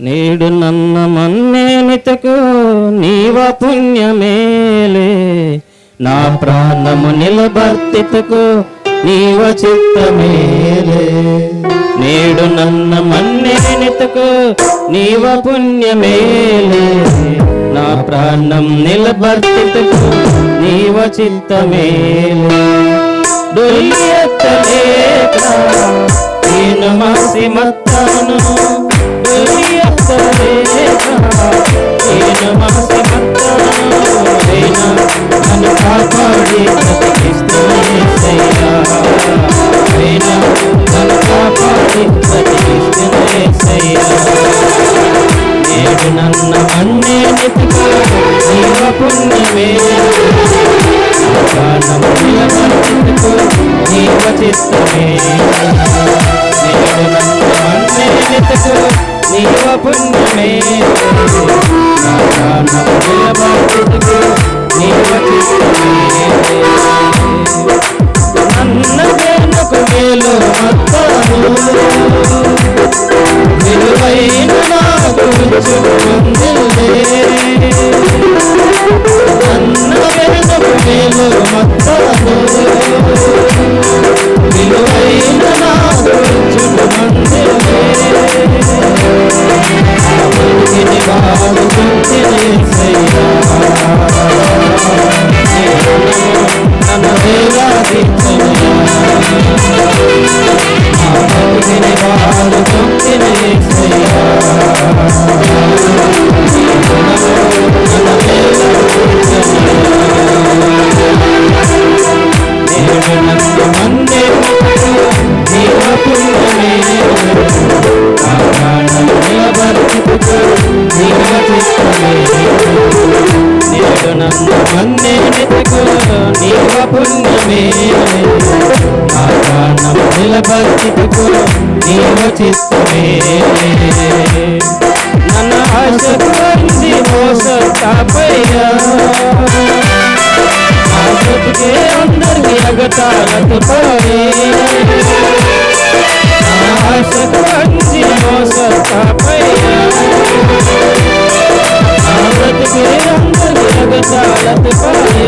నేడు నన్న మన్నేమితకు నీవ పుణ్యమేలే, నా ప్రాణము నిలబర్తితకు నీవ చిత్తమేలే. నేడు నన్న మన్నేనితకు నీవ పుణ్యమేలే, నా ప్రాణం నిలబర్తితకు నీవ చిత్తమేలే. డొల్లి ఎత్తలేక నేను మాసి మత్తాను, డొల్లి ఎత్తలేక నేను మాసి మత్తాను. అయినా నన్ను కాపాడి బ్రతికిస్తున్నయ్యా, అయినా నన్ను కాపాడి బ్రతికిస్తున్నయ్యా. నేడు నన్న మన్నేనితకు నీవ పుణ్యమేలే, ప్రాణము నిలబర్తితకు నీవ చిత్తమేలే. నేడు నన్న మన్నేనితకు నీవ పుణ్యమేలే, నా ప్రాణము నిలబర్తితకు నీవ చిత్తమేలే. నన్న వేనుకు మేలు మత్తాను, విలువైన నాకు ఉంచుకుందిలే. నన్న వేనుకు మేలు మత్తాను, విలువైన నాకు ఉంచుకుందిలే. ఇది బాగు గుర్తినేసయ్యా, నన్ను వేలాదించయ్యా. ఇది బాగు గుర్తినేసయ్యా, నన్ను వేలాదించయ్యా. నేడు నన్ను మన్నేనితకు నీవ పుణ్యమేలే, నా ప్రాణం నిలబర్తితకు నీవ చిత్తమేలే. నేడు నన్ను మన్నేనితకు నీవ పుణ్యమేలే, నా ప్రాణం నిలబర్తితకు నీవ చిత్తమేలే. నన్న ఆశకు అంది మోసతాపయ్యా, నా బ్రతుకే అందరికీ ఎగతాళకు పాడే. నా ఆశకు అంది మోసతాపయ్యా, నా బ్రతుకే అందరికీ ఎగతాళకు పాడే.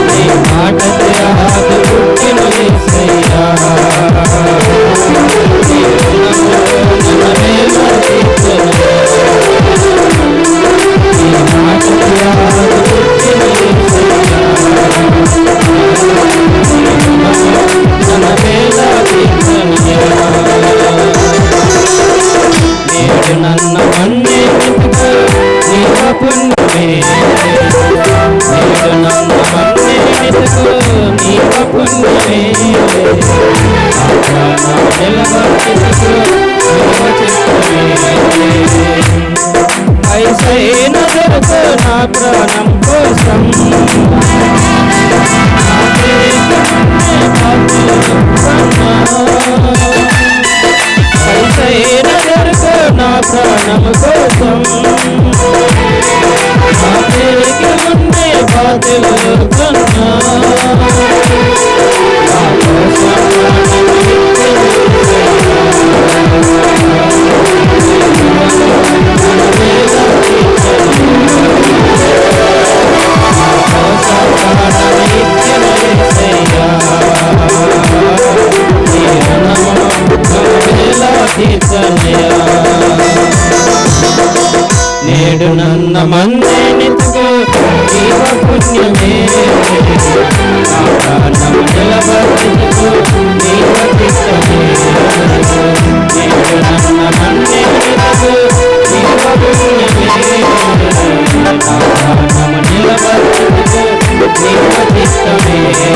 నీ మాటకి ఆగు పుట్టిన యేసయ్యా, నీ గుణము నన్ను వేలాదించెను. నీ మాటకి ఆగు పుట్టిన యేసయ్యా, నీ గుణము నన్ను వేలాదించెను. నేడు నన్న మన్నేనితకు నీవ పుణ్యమేలే, నేడు నన్న మన్నేనితకు నీవ పుణ్యమేలే, నా ప్రాణం నిలబర్తితకు నీవ చిత్తమేలే. ఐసైన దొరకు నా ప్రాణం కోసం, నా దేశమన్నే బాధ్యులను కన్నా. ఐసైన దొరకు నా ప్రాణము కోసం, నా పేరుకి ముందే బాధ్యులను కన్నా. నా కోసం ప్రాణము ఇచ్చెను యేసయ్యా, నన్ను వేలాదించెను. నా కోసం ప్రాణము ఇచ్చెను యేసయ్యా, నీ రుణము నన్ను వేలాదించెనయ్యా. నేడు నన్న మన్నేనితకు నీవ పుణ్యమేలే, నా ప్రాణము నిలబర్తితకు నీవ చిత్తమేలే. నేడు నన్న మన్నేనితకు నీవ పుణ్యమేలే, నా ప్రాణము నిలబర్తితకు నీవ చిత్తమేలే.